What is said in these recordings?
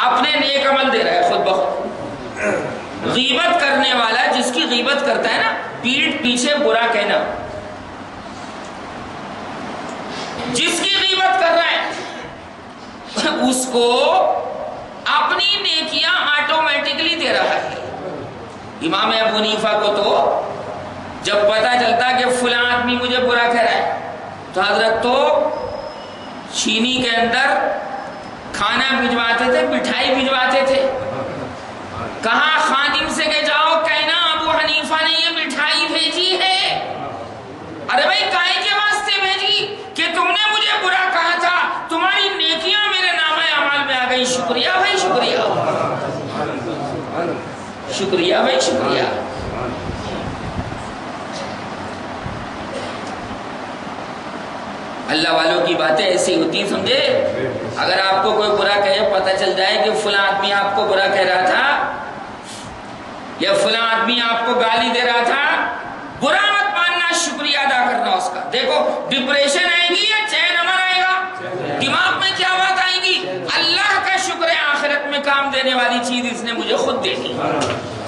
اپنے نیک عمل دے رہا ہے خود بخود۔ غیبت کرنے والا جس کی غیبت کرتا ہے نا، پیٹھ پیچھے برا کہنا، جس کی غیبت کر رہا ہے اس کو اپنی نیکیاں آٹومیٹکلی دے رہا ہے۔ امام ابو حنیفہ کو تو جب پتا چلتا کہ فلاں آدمی مجھے برا کہہ رہا ہے تو حضرت تو چینی کے اندر کھانا بھجواتے تھے، مٹھائی بھجواتے تھے۔ کہاں خادم سے کہ جاؤ کہنا ابو حنیفہ نے یہ مٹھائی بھیجی ہے۔ ارے بھائی کائے کے واسطے بھیجی؟ کہ تم نے مجھے برا کہا تھا، تمہاری نیکیاں میرے نامہ اعمال میں آ گئی۔ شکریہ بھائی شکریہ، شکریہ بھائی شکریہ۔ اللہ والوں کی باتیں ایسی ہوتی ہیں سمجھے۔ اگر آپ کو کوئی برا کہے، پتہ چل جائے کہ فلاں آدمی آپ کو برا کہہ رہا تھا یا فلاں آدمی آپ کو گالی دے رہا تھا، برا مت ماننا، شکریہ ادا کرنا اس کا۔ دیکھو ڈپریشن آئے گی یا چین امن آئے گا؟ دماغ میں کیا بات آئے گی؟ اللہ کا شکر ہے آخرت میں کام دینے والی چیز اس نے مجھے خود دے دی۔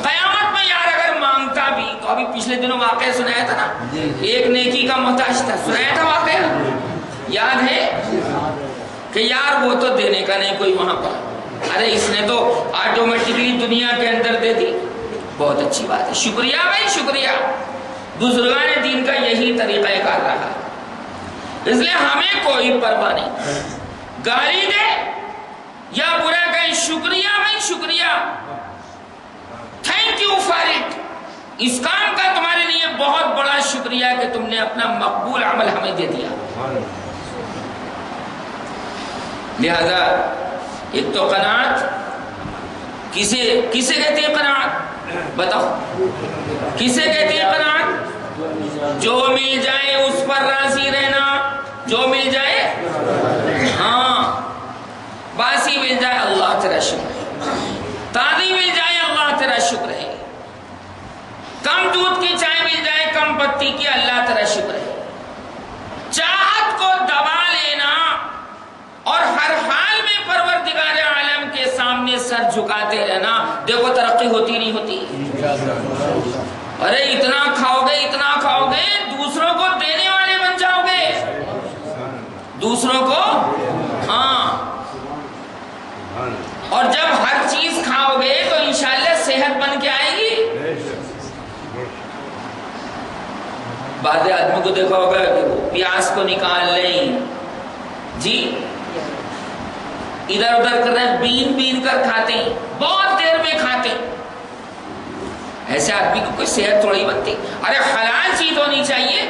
قیامت میں یار اگر مانگتا بھی تو، ابھی پچھلے دنوں واقعہ سنایا تھا نا، ایک نیکی کا محتاج تھا، سنایا تھا واقعہ، یاد ہے کہ یار وہ تو دینے کا نہیں کوئی وہاں پر، ارے اس نے تو آٹومیٹکلی دنیا کے اندر دے دی۔ بہت اچھی بات ہے، شکریہ بھائی شکریہ۔ بزرگان دین کا یہی طریقہ کار رہا، اس لیے ہمیں کوئی پرواہ نہیں، گالی دے یا برا کہیں، شکریہ بھائی شکریہ، تھینک یو فار اٹ، اس کام کا تمہارے لیے بہت بڑا شکریہ کہ تم نے اپنا مقبول عمل ہمیں دے دیا۔ لہذا ایک تو قناعت، کسے کہتے ہیں قناعت؟ بتاؤ کسے کہتے ہیں قناعت؟ جو مل جائے اس پر راضی رہنا، جو مل جائے، ہاں باسی مل جائے اللہ تیرا شکر ہے، تازی مل جائے اللہ تیرا شکر ہے، کم دودھ کی چائے مل جائے کم پتی کی اللہ تیرا شکر ہے۔ چاہت کو دبا لینا اور ہر حال میں پروردگار عالم کے سامنے سر جھکاتے رہنا، دیکھو ترقی ہوتی نہیں ہوتی۔ ارے اتنا کھاؤ گے اتنا کھاؤ گے، دوسروں کو دینے والے بن جاؤ گے، دوسروں کو، ہاں، اور جب ہر چیز کھاؤ گے تو انشاءاللہ صحت بن کے آئے گی۔ بعض آدمی کو دیکھا ہوگا کہ وہ پیاز کو نکال لیں جی، ادھر ادھر کر رہے، بین کر کھاتے ہیں، بہت دیر میں کھاتے ہیں۔ ایسے آدمی کو کوئی صحت تھوڑی بنتی۔ ارے حلال چیز ہونی چاہیے،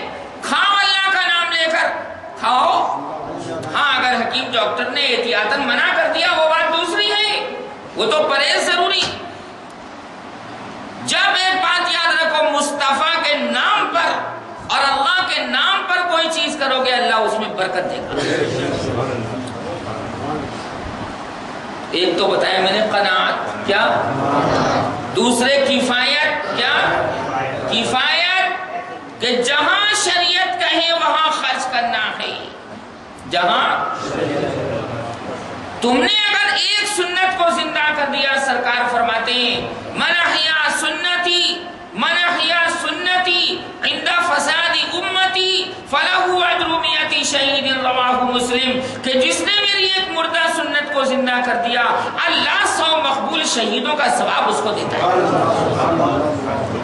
کھاؤ اللہ کا نام لے کر کھاؤ۔ ہاں اگر حکیم ڈاکٹر نے احتیاطاً منع کر دیا وہ بات دوسری ہے، وہ تو پرہیز ضروری۔ جب ایک بات یاد رکھو، مصطفیٰ کے نام پر اور اللہ کے نام پر کوئی چیز کرو گے اللہ اس میں برکت دے گا۔ ایک تو بتایا میں نے قناعت، کیا؟ دوسرے کفایت، کیا؟ کفایت، کہ جہاں شریعت کہے وہاں خرچ کرنا ہے۔ جہاں تم نے اگر ایک سنت کو زندہ کر دیا، سرکار فرماتے ہیں من احیا سنتی، من احیا سنتی عند فساد امتی فلہ اجر مئۃ شہید رواہ مسلم، کہ جس نے میری ایک مردہ سنت کو زندہ کر دیا اللہ 100 مقبول شہیدوں کا ثواب اس کو دیتا ہے۔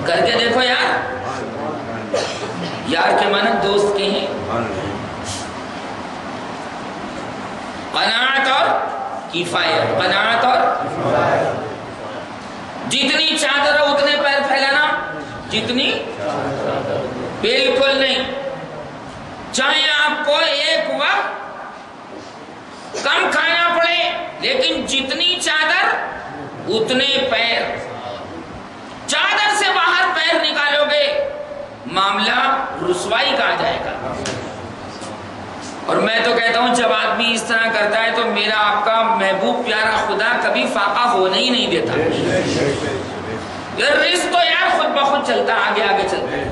کر کے دیکھو یار، یار کے معنی دوست کے ہیں۔ قناعت اور کفایت، قناعت اور جتنی چادر ہو اتنے پیر پھیلانا، جتنی، بالکل نہیں، چاہے آپ کو ایک وقت کم کھانا پڑے لیکن جتنی چادر اتنے پیر، چادر سے باہر پیر نکالو گے معاملہ رسوائی کا آ جائے گا۔ اور میں تو کہتا ہوں جب آدمی اس طرح کرتا ہے تو میرا آپ کا محبوب پیارا خدا کبھی فاقہ ہونے ہی نہیں دیتا۔ یہ رزق تو یار خود بخود چلتا، آگے آگے چلتا ہے۔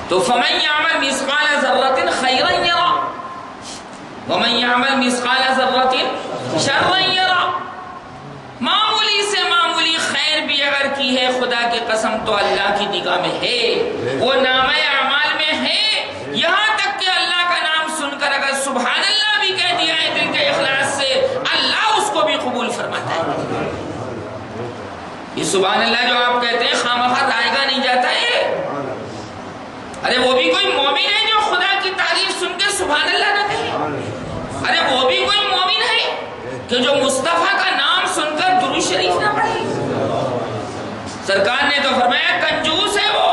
تو فَمَن يَعْمَلْ مِثْقَالَ ذَرَّةٍ خَيْرًا يَرَهُ وَمَن يَعْمَلْ مِثْقَالَ ذَرَّةٍ شرًا یرا، معمولی سے معمولی خیر بھی اگر کی ہے خدا کی قسم تو اللہ کی نگاہ میں ہے، وہ نامہ اعمال میں ہے، یہاں تک کہ اللہ کا نام سن کر اگر سبحان اللہ بھی کہہ دیا ہے دل کے اخلاص سے، اللہ اس کو بھی قبول فرماتا ہے۔ یہ سبحان اللہ جو آپ کہتے ہیں خامخواہ رائے گا نہیں جاتا ہے، ارے وہ بھی کوئی مومن ہے جو خدا کی تعریف سن کے سبحان اللہ نہ کہے، ارے وہ بھی کوئی مومن ہے کہ جو مصطفیٰ کا نام سن کر درود شریف نہ پڑھے۔ سرکار نے تو فرمایا کنجوس ہے وہ،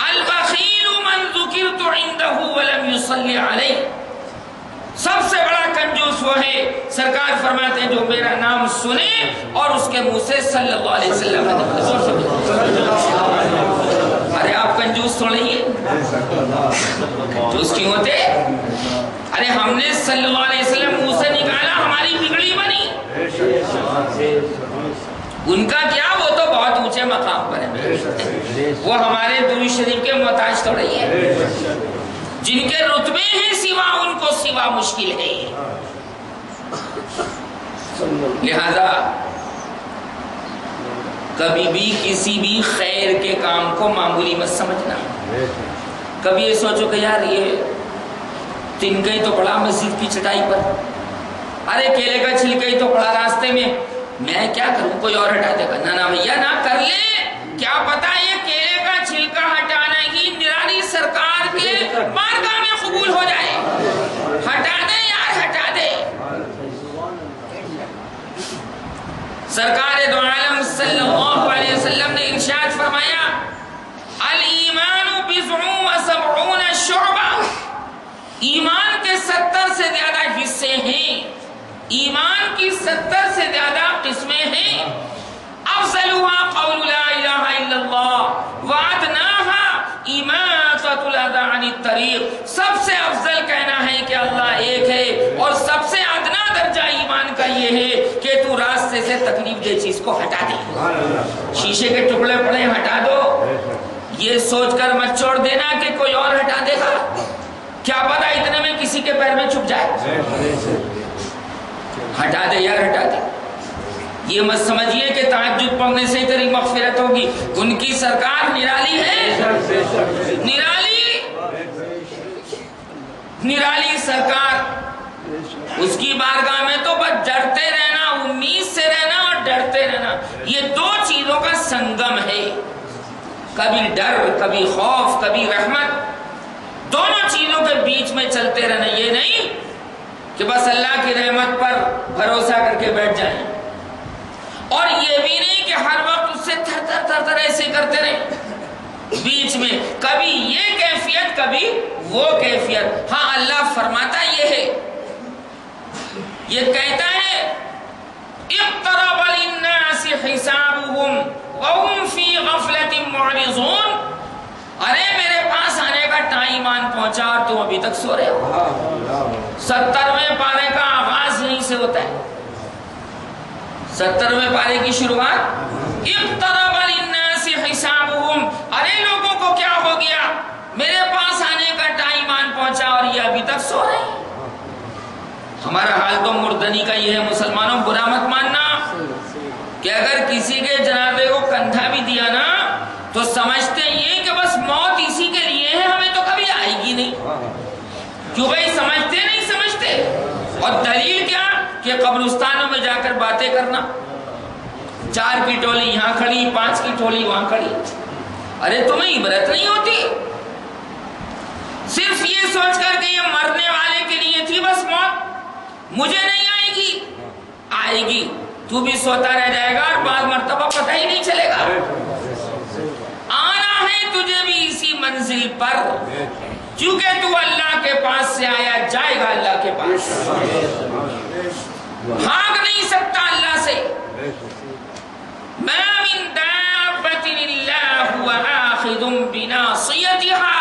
البخیل من ذکرت عندہ ولم یصلی علیہ، سب سے بڑا کنجوس وہ ہے، سرکار فرماتے ہیں جو میرا نام سنے اور اس کے منہ سے صلی اللہ علیہ وسلم۔ ارے آپ کنجوس تھوڑے ہی کنجوس کیوں ہوتے؟ ارے ہم نے صلی اللہ علیہ وسلم منہ سے نکالا، ہماری بگڑی بنی، ان کا کیا، وہ تو بہت اونچے مقام پر ہے، وہ ہمارے درود شریف کے محتاج تھوڑے ہی ہے، جن کے رتبے ہیں سوا ان کو سوا مشکل ہے۔ لہذا کبھی بھی کسی بھی خیر کے کام کو معمولی مت سمجھنا، کبھی یہ سوچو کہ یار یہ تنکا ہی تو پڑا مسجد کی چٹائی پر، ارے کیلے کا چھلکا ہی تو پڑا راستے میں، میں کیا کروں، کوئی اور ہٹا دے گا، نہ بھیا نہ کر لے، کیا پتا یہ کیلے کا چھلکا ہٹانا ہی نرالی سرکار کے بارگاہ میں قبول ہو جائے، ہٹا دے یار ہٹا دے۔ سرکار دو عالم صلی اللہ علیہ وسلم نے ارشاد فرمایا الایمان بضع و سبعون شعبہ، ایمان کے 70 سے زیادہ حصے ہیں، ایمان کی 70 سے زیادہ قسمیں ہیں، افضلها قول لا الہ الا اللہ وادناها اماطۃ الاذى عن الطریق، سب سے افضل کہنا ہے کہ اللہ ایک ہے، اور سب سے ادنا درجہ ایمان کا یہ ہے کہ تو راستے سے تکلیف دہ چیز کو ہٹا دے، شیشے کے ٹکڑے پڑے ہٹا دو، یہ سوچ کر مت چھوڑ دینا کہ کوئی اور ہٹا دے گا، کیا پتا اتنے میں کسی کے پیر میں چھپ جائے، ہٹا دے یار ہٹا دے۔ یہ مت سمجھیے کہ تہجد پڑھنے سے تیری مغفرت ہوگی، ان کی سرکار نرالی ہے، نرالی سرکار، اس کی بارگاہ میں تو بس ڈرتے رہنا، امید سے رہنا اور ڈرتے رہنا، یہ دو چیزوں کا سنگم ہے، کبھی ڈر کبھی خوف کبھی رحمت، دونوں چیزوں کے بیچ میں چلتے رہنا، یہ نہیں کہ بس اللہ کی رحمت پر بھروسہ کر کے بیٹھ جائیں، اور یہ بھی نہیں کہ ہر وقت اس سے تھر تھر ایسے کرتے رہیں، بیچ میں کبھی یہ کیفیت کبھی وہ کیفیت۔ ہاں اللہ فرماتا یہ ہے، یہ کہتا ہے اقترب للناس حسابهم وهم في غفلة معرضون، ارے میرے پاس آنے کا ٹائم آن پہنچا اور تم ابھی تک سو رہے ہو۔ 70ویں پارے کا آغاز یہیں سے ہوتا ہے، 70ویں پارے کی شروعات اقترب للناس حسابهم، ارے لوگوں کو کیا ہو گیا، میرے پاس آنے کا ٹائم آن پہنچا اور یہ ابھی تک سو رہے ہیں۔ ہمارا حال تو مردنی کا یہ ہے، مسلمانوں برا مت ماننا کہ اگر کسی کے جنازے کو کندھا بھی دیا نا تو سمجھتے یہ کہ بس موت اسی کے لیے ہے، ہمیں تو کبھی آئے گی نہیں، کیوں بھائی سمجھتے نہیں سمجھتے، اور دلیل کیا کہ قبرستانوں میں جا کر باتیں کرنا، 4 کی ٹولی یہاں کھڑی 5 کی ٹولی وہاں کھڑی، ارے تمہیں عبرت نہیں ہوتی، صرف یہ سوچ کر کہ یہ مرنے والے کے لیے تھی بس موت، مجھے نہیں آئے گی، آئے گی، تو بھی سوتا رہ جائے گا اور بعض مرتبہ پتہ ہی نہیں چلے گا، آنا ہے تجھے بھی اسی منزل پر، کیونکہ تو اللہ کے پاس سے آیا جائے گا اللہ کے پاس، بھاگ نہیں سکتا اللہ سے۔ ما من دابۃ الا هو آخذ بناصیتها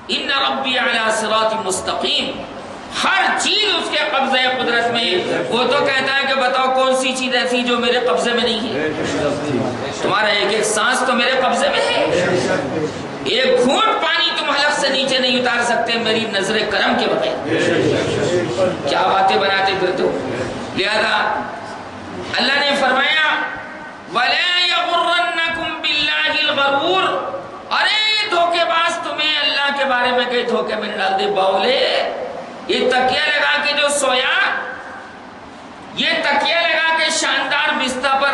ان ربی علی صراط مستقیم، ہر چیز اس کے قبضے قدرت میں، وہ تو کہتا ہے کہ بتاؤ کون سی چیز ایسی جو میرے قبضے میں نہیں ہے، تمہارا ایک ایک سانس تو میرے قبضے میں ہے، ایک گھونٹ پانی تم حلق سے نیچے نہیں اتار سکتے میری نظر کرم کے بغیر، کیا باتیں بناتے پھرتے ہو۔ لہذا اللہ نے فرمایا وَلَا يَغُرَّنَّكُمْ بِاللَّهِ الْغَرُورُ، ارے دھوکے باز تمہیں اللہ کے بارے میں کئی دھوکے میں ڈال دے باولے، یہ تکیہ لگا کے جو سویا، یہ تکیہ لگا کے شاندار بستر پر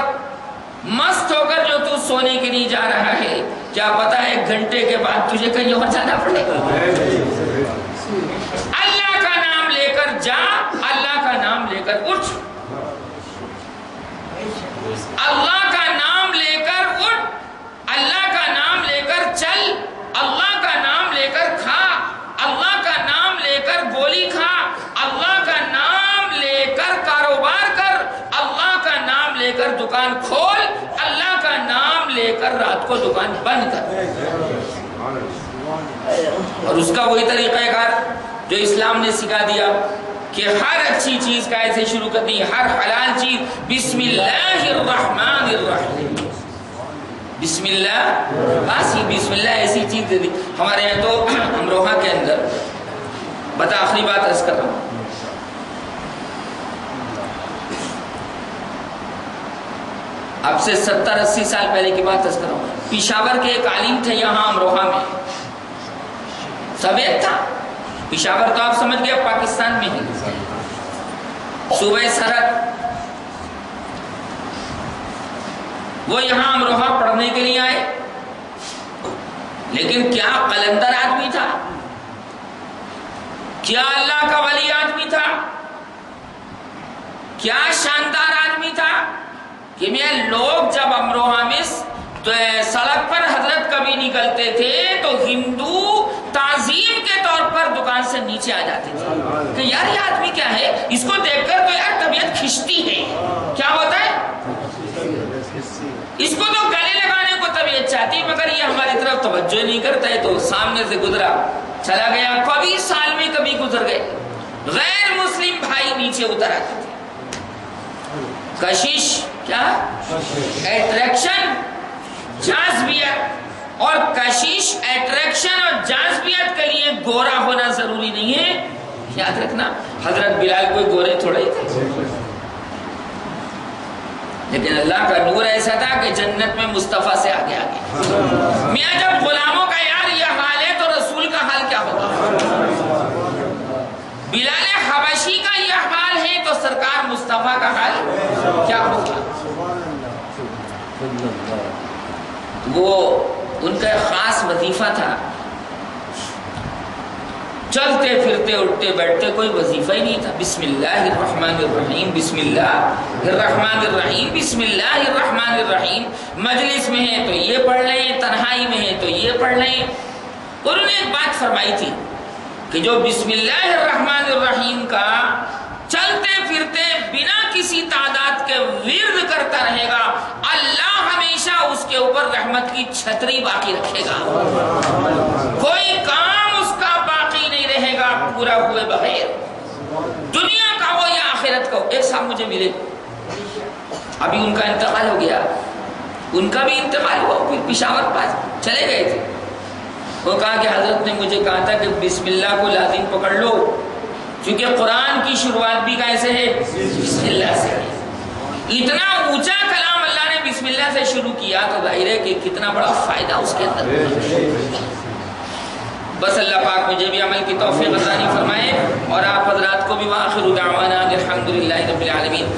مست ہو کر جو تو سونے کے لیے جا رہا ہے، کیا پتا ہے 1 گھنٹے کے بعد تجھے کہیں اور جانا پڑے گا؟ اللہ کا نام لے کر جا، اللہ کا نام لے کر اٹھ، اللہ کا نام لے کر اٹھ، اللہ کا نام لے کر چل، اللہ کا نام لے کر کھا، اللہ کا نام لے کر گولی کھا، اللہ کا نام لے کر کاروبار کر، اللہ کا نام لے کر دکان کھول، اللہ کا نام لے کر رات کو دکان بند کر۔ اور اس کا وہی طریقہ کار جو اسلام نے سکھا دیا کہ ہر اچھی چیز کا ایسے شروع کر دی، ہر حلال چیز بسم اللہ الرحمن الرحیم، بسم اللہ، بس یہ بسم اللہ ایسی چیز دے دی۔ ہمارے یہاں تو امروہہ کے اندر بتا، آخری بات عرض کر رہا ہوں، اب سے 70-80 سال پہلے کی بات عرض کر رہا ہوں، پشاور کے ایک عالم تھے یہاں امروہہ میں، سویت تھا، پشاور تو آپ سمجھ گئے پاکستان میں ہی، صوبہ سرحد، وہ یہاں امروہہ پڑھنے کے لیے آئے، لیکن کیا قلندر آدمی تھا، کیا اللہ کا ولی آدمی تھا، کیا شاندار آدمی تھا کہ میں لوگ جب امروہہ میں تو سڑک پر حضرت کبھی نکلتے تھے تو ہندو تعظیم کے طور پر دکان سے نیچے آ جاتے تھے کہ یار یہ آدمی کیا ہے، اس کو دیکھ کر تو یار طبیعت کھنچتی ہے، کیا ہوتا ہے، اس کو تو گلے لگانے کو طبیعت چاہتی، مگر یہ ہماری طرف توجہ نہیں کرتا ہے، تو سامنے سے گزرا چلا گیا، کبھی سال میں کبھی گزر گئے، غیر مسلم بھائی نیچے اتر آتے تھے، کشش کیا اٹریکشن جاذبیت، اور کشش اٹریکشن اور جاذبیت کے لیے گورا ہونا ضروری نہیں ہے، یاد رکھنا، حضرت بلال کوئی گورے تھوڑے تھے، لیکن اللہ کا نور ایسا تھا کہ جنت میں مصطفیٰ سے آگے آگے، میاں جب غلاموں کا یار یہ حال ہے تو رسول کا حال کیا ہوگا، بلال حبشی کا یہ حال ہے تو سرکار مصطفیٰ کا حال کیا ہوگا۔ وہ ان کا خاص وظیفہ تھا، چلتے پھرتے اٹھتے بیٹھتے کوئی وظیفہ ہی نہیں تھا، بسم اللہ الرحمن الرحیم، بسم اللہ الرحمن الرحیم، بسم اللہ الرحمن الرحیم، مجلس میں ہے تو یہ پڑھ لیں، تنہائی میں ہے تو یہ پڑھ لیں۔ انہوں نے ایک بات فرمائی تھی کہ جو بسم اللہ الرحمن الرحیم کا چلتے پھرتے بنا کسی تعداد کے ورد کرتا رہے گا، اللہ ہمیشہ اس کے اوپر رحمت کی چھتری باقی رکھے گا، کوئی کام اس کا باقی نہیں رہے گا پورا ہوئے بغیر، دنیا کا ہو یا آخرت کا ہو۔ ایک صاحب مجھے ملے، ابھی ان کا انتقال ہو گیا، ان کا بھی انتقال ہوا، پھر پشاور پاس چلے گئے تھے، وہ کہا کہ حضرت نے مجھے کہا تھا کہ بسم اللہ کو لازم پکڑ لو، کیونکہ قرآن کی شروعات بھی کیسے ہے، بسم اللہ سے ہے، اتنا اونچا کلام اللہ نے بسم اللہ سے شروع کیا تو ظاہر ہے کہ کتنا بڑا فائدہ اس کے اندر۔ بس اللہ پاک مجھے بھی عمل کی توفیق عطا فرمائے اور آپ حضرات کو بھی، وآخر دعوانا الحمدللہ رب العالمین۔